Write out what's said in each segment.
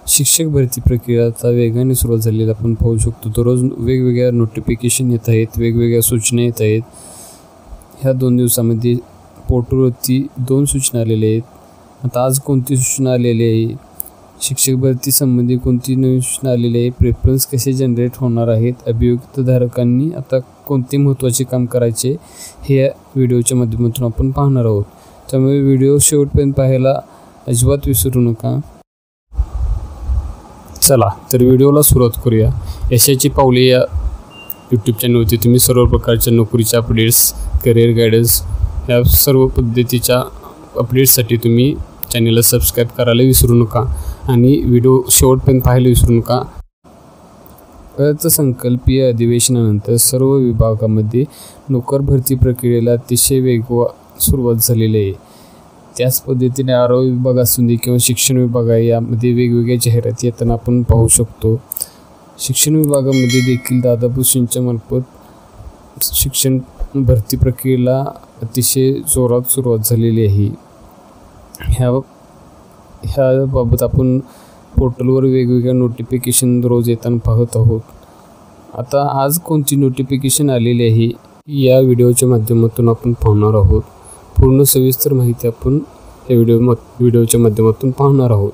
शिक्षक भरती प्रक्रिया आता वेगाने सुरुवात झालेली आपण पाहू शकतो. दररोज वेगवेगळ्या नोटिफिकेशन येत आहेत, वेगवेगळ्या सूचना येत आहेत. ह्या 2 दिवसामध्ये पोर्टलवरती 2 सूचना आलेल्या आहेत. आता आज कोणती सूचना आलेली आहे, शिक्षक भरती संबंधी कोणती नवीन सूचना आलेली आहे, प्रेफरन्स कसे जनरेट होणार आहेत, अभियोक्ताधारकांनी आता कोणते महत्त्वाचे काम करायचे हे या व्हिडिओच्या माध्यमातून आपण पाहणार आहोत. त्यामुळे व्हिडिओ शेवटपर्यंत पाहायला अजिबात विसरू नका. चला तर व्हिडिओला सुरुवात करूया. यशाची पावले या यूट्यूब चॅनलवरती तुम्ही सर्व प्रकारच्या नोकरीच्या अपडेट्स, करिअर गायडन्स या सर्व पद्धतीच्या अपडेट्ससाठी तुम्ही चॅनलला सबस्क्राईब करायला विसरू नका आणि व्हिडिओ शेवटपर्यंत पाहायला विसरू नका. अर्थसंकल्पीय अधिवेशनानंतर सर्व विभागामध्ये नोकर भरती प्रक्रियेला अतिशय वेगवान सुरुवात झालेली आहे. त्याच पद्धतीने आरोग्य विभाग असू दे किंवा शिक्षण विभाग आहे, यामध्ये वेगवेगळ्या जाहिराती येताना आपण पाहू शकतो. शिक्षण विभागामध्ये देखील दादा भुसेंच्या मार्फत शिक्षण भरती प्रक्रियेला अतिशय जोरात सुरुवात झालेली आहे. ह्याबाबत आपण पोर्टलवर वेगवेगळ्या नोटिफिकेशन रोज येताना पाहत आहोत. आता आज कोणती नोटिफिकेशन आलेली आहे या व्हिडिओच्या माध्यमातून आपण पाहणार आहोत. पूर्ण सविस्तर माहिती आपण या व्हिडिओच्या माध्यमातून पाहणार आहोत.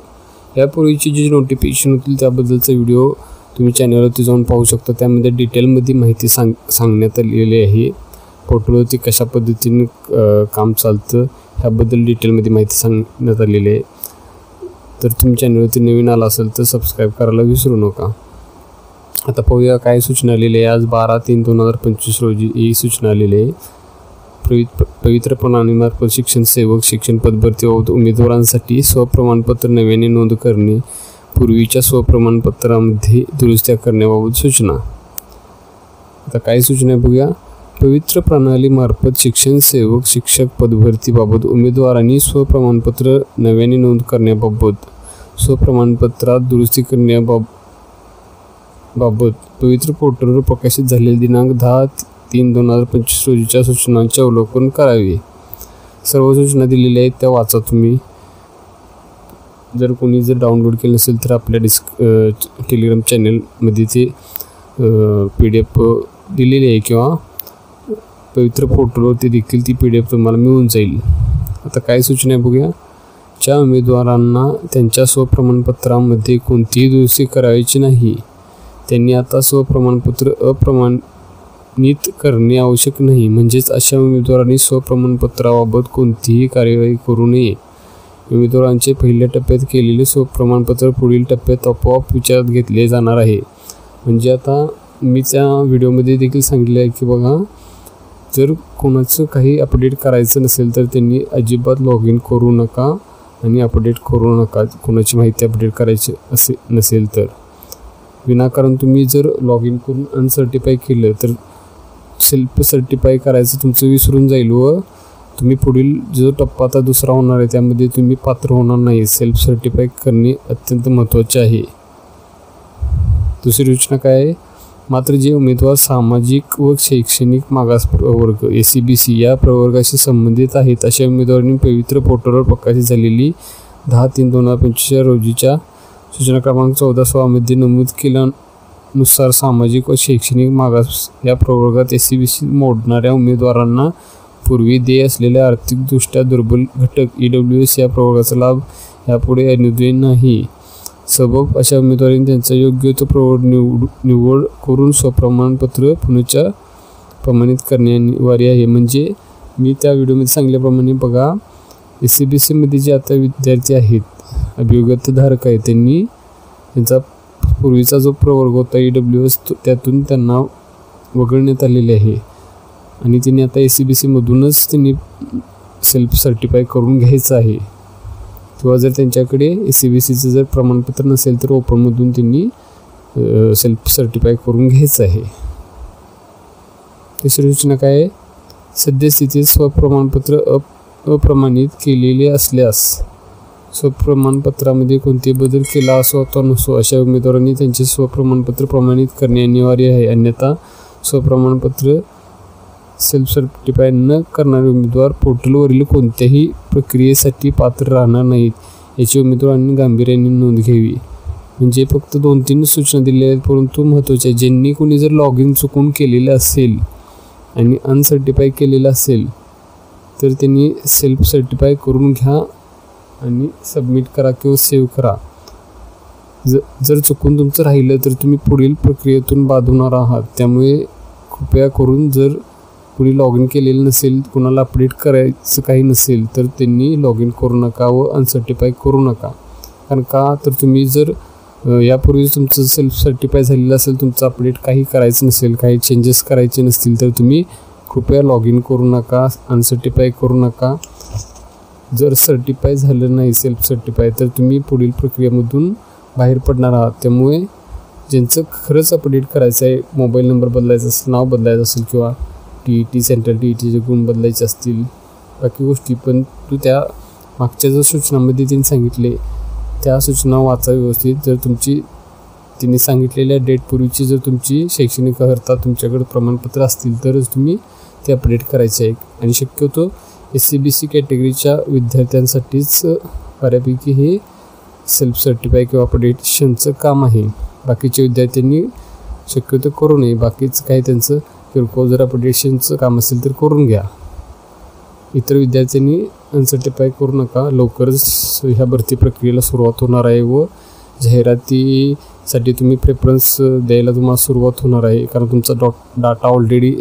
यापूर्वीची जी नोटिफिकेशन होतील त्याबद्दलचा व्हिडिओ तुम्ही चॅनलवरती जाऊन पाहू शकता. त्यामध्ये डिटेलमध्ये माहिती सांगण्यात आलेली आहे. पोर्टलवरती कशा पद्धतीने काम चालतं ह्याबद्दल डिटेलमध्ये माहिती सांगण्यात आलेली आहे. तर तुम्ही चॅनलवरती नवीन आला असेल तर सबस्क्राईब करायला विसरू नका. आता पाहूया काय सूचना आलेली आहे. आज 12/3/2025 रोजी ही सूचना आलेली आहे. पवित्र प्रणालीमार्फत शिक्षण सेवक, शिक्षण पदभरती उमेदवारांसाठी स्वप्रमाणपत्र नव्याने नोंद करणे, पूर्वीच्या स्वप्रमाणपत्रामध्ये दुरुस्त्या करण्याबाबत सूचना. आता काय सूचना बघूया. पवित्र प्रणालीमार्फत शिक्षण सेवक, शिक्षक पदभरतीबाबत उमेदवारांनी स्वप्रमाणपत्र नव्याने नोंद करण्याबाबत, स्वप्रमाणपत्रात दुरुस्ती करण्याबाबत पवित्र पोर्टलवर प्रकाशित झालेले दिनांक 10/3/2025 रोजीच्या सूचनांचे अवलोकन करावे. सर्व सूचना दिलेल्या आहेत त्या वाचा तुम्ही. जर कोणी डाउनलोड केलं नसेल तर आपल्या टेलिग्राम चॅनलमध्ये ते PDF दिलेली आहे किंवा पवित्र पोर्टलवरती देखील ती PDF तुम्हाला मिळून जाईल. आता काय सूचना आहे बघूया. ज्या उमेदवारांना त्यांच्या स्वप्रमाणपत्रामध्ये कोणतीही दुरुस्ती करायची नाही त्यांनी आता स्वप्रमाणपत्र अप्रमाणित करणे आवश्यक नाही. म्हणजेच अशा उमेदवारांनी स्वप्रमाणपत्राबाबत कोणतीही कार्यवाही करू नये. उमेदवारांचे पहिल्या टप्प्यात केलेले स्वप्रमाणपत्र पुढील टप्प्यात आपोआप विचारात घेतले जाणार आहे. म्हणजे आता मी त्या व्हिडिओमध्ये देखील सांगितले आहे की बघा, जर कोणाचं काही अपडेट करायचं नसेल तर त्यांनी अजिबात लॉग इन करू नका आणि अपडेट करू नका. कोणाची माहिती अपडेट करायची असे नसेल तर विनाकारण तुम्ही जर लॉग इन करून अनसर्टिफाय केलं तर सेल्फ सर्टिफाय करायचं तुमचं विसरून जाईल व तुम्ही पुढील जो टप्पा आता दुसरा होणार आहे त्यामध्ये तुम्ही पात्र होणार नाही. सेल्फ सर्टिफाय करणे अत्यंत महत्त्वाचे आहे. दुसरी सूचना काय आहे. मात्र जे उमेदवार सामाजिक व शैक्षणिक मागास प्रवर्ग SCBC या प्रवर्गाशी संबंधित आहेत अशा उमेदवारांनी पवित्र पोर्टलवर प्रकाशित झालेली 10/3/2025 रोजीच्या सूचना क्रमांक 14 मध्ये नमूद केल्यानुसार सामाजिक व शैक्षणिक मागास या प्रवर्गात SCBC मोडणाऱ्या उमेदवारांना पूर्वी देय असलेल्या आर्थिकदृष्ट्या दुर्बल घटक EWS या प्रवर्गाचा लाभ यापुढे अनुदेय नाही. सबब अशा उमेदवारांनी त्यांचा योग्य तो प्रवर्ग निवड करून स्वप्रमाणपत्र पुनश्च प्रमाणित करणे अनिवार्य आहे. म्हणजे मी त्या व्हिडिओमध्ये सांगितल्याप्रमाणे बघा, SCBCमध्ये जे आता विद्यार्थी आहेत, अभियोक्ताधारक आहेत, त्यांनी त्यांचा पूर्वीचा जो प्रवर्ग होता EWS त्यातून त्यांना वगळण्यात आलेले आहे आणि त्यांनी आता SCBCमधूनच त्यांनी सेल्फ सर्टिफाय करून घ्यायचं आहे. किंवा जर त्यांच्याकडे SCBCचं जर प्रमाणपत्र नसेल तर ओपनमधून त्यांनी सेल्फ सर्टिफाय करून घ्यायचं आहे. तिसरी सूचना काय आहे. सद्यस्थितीत स्वप्रमाणपत्र अप्रमाणित केलेले असल्यास स्वप्रमाणपत्रामध्ये कोणते बदल केला असो अथवा नसो अशा उमेदवारांनी त्यांचे स्वप्रमाणपत्र प्रमाणित करणे अनिवार्य आहे. अन्यथा स्वप्रमाणपत्र सेल्फ सर्टिफाय न करणारे उमेदवार पोर्टलवरील कोणत्याही प्रक्रियेसाठी पात्र राहणार नाहीत याची उमेदवारांनी गांभीर्याने नोंद घ्यावी. म्हणजे फक्त 2-3 सूचना दिलेल्या आहेत, परंतु महत्त्वाच्या ज्यांनी कोणी जर लॉग इन चुकून केलेलं असेल आणि अनसर्टिफाय केलेलं असेल तर त्यांनी सेल्फ सर्टिफाय करून घ्या आणि सबमिट करा किंवा सेव्ह करा. जर चुकून तुमचं राहिलं तर तुम्ही पुढील प्रक्रियेतून बाद होणार आहात. त्यामुळे कृपया करून जर कुणी लॉग इन केलेलं नसेल, कुणाला अपडेट करायचं काही नसेल तर त्यांनी लॉग इन करू नका व अनसर्टिफाय करू नका. कारण का तर तुम्ही जर यापूर्वीच तुमचं सेल्फ सर्टिफाय झालेलं असेल, तुमचं अपडेट काही करायचं नसेल, काही चेंजेस करायचे नसतील तर तुम्ही कृपया लॉग इन करू नका, अनसर्टिफाय करू नका. जर सर्टिफाय झालं नाही सेल्फ सर्टिफाय तर तुम्ही पुढील प्रक्रियेमधून बाहेर पडणार आहात. त्यामुळे ज्यांचं खरंच अपडेट करायचं आहे, मोबाईल नंबर बदलायचा असेल, नाव बदलायचं असेल किंवा TET सेंट्रल TETचे गुण बदलायचे असतील, बाकी गोष्टी, पण त्या मागच्या जर सूचनांमध्ये त्यांनी सांगितले त्या सूचना वाचा व्यवस्थित. जर तुमची तिने सांगितलेल्या डेटपूर्वीची जर तुमची शैक्षणिक अर्हता तुमच्याकडे प्रमाणपत्र असतील तरच तुम्ही ते अपडेट करायचे आहे. आणि शक्यतो SC-BC कॅटेगरीच्या विद्यार्थ्यांसाठीच बऱ्यापैकी हे सेल्फ सर्टिफाय किंवा अपडेशनचं काम आहे. बाकीच्या विद्यार्थ्यांनी शक्यतो करू नये. बाकीचं काही त्यांचं किरकोळ जर अपडेशनचं काम असेल तर करून घ्या. इतर विद्यार्थ्यांनी अनसर्टिफाय करू नका. लवकरच ह्या भरती प्रक्रियेला सुरुवात होणार आहे व जाहिरातीसाठी तुम्ही प्रेफरन्स द्यायला तुम्हाला सुरुवात होणार आहे. कारण तुमचा डाटा ऑलरेडी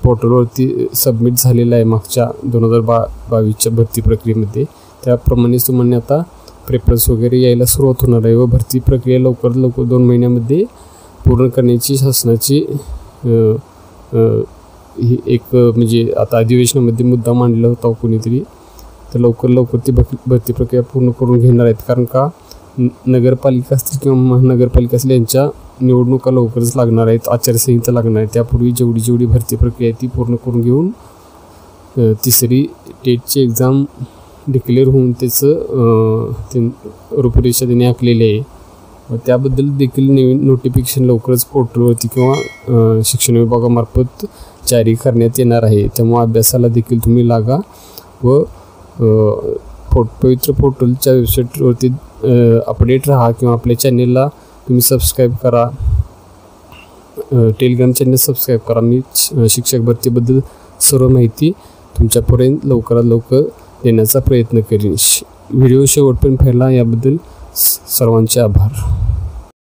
पोर्टलवरती सबमिट झालेला आहे मागच्या 2022च्या भरती प्रक्रियेमध्ये. त्याप्रमाणेच तुम्हाला आता प्रेफरन्स वगैरे यायला सुरुवात होणार आहे व भरती प्रक्रिया लवकर 2 महिन्यामध्ये पूर्ण करण्याची शासनाची ही एक म्हणजे आता अधिवेशनामध्ये मुद्दा मांडला होता कोणीतरी, तर लवकर ती भरती प्रक्रिया पूर्ण करून घेणार आहेत. कारण का नगरपालिका असतील किंवा महानगरपालिका असतील यांच्या निवडणुका लवकरच लागणार आहेत, आचारसंहिता लागणार आहे. त्यापूर्वी जेवढी भरती प्रक्रिया आहे ती पूर्ण करून घेऊन तिसरी टेटची एक्झाम डिक्लेअर होऊन त्याचं रूपरेषा त्यांनी आखलेली आहे. त्याबद्दल देखील नवीन नोटिफिकेशन लवकरच पोर्टलवरती किंवा शिक्षण विभागामार्फत जारी करण्यात येणार आहे. त्यामुळे अभ्यासाला देखील तुम्ही लागा व पवित्र पोर्टलच्या वेबसाईटवरती अपडेट राहा किंवा आपल्या चॅनेलला तुम्ही सबस्क्राईब करा, टेलिग्राम चॅनल सबस्क्राईब करा. मी शिक्षक भरतीबद्दल सर्व माहिती तुमच्यापर्यंत लवकरात लवकर देण्याचा प्रयत्न करीन. व्हिडिओ शेवटपर्यंत पाहिला याबद्दल सर्वांचे आभार.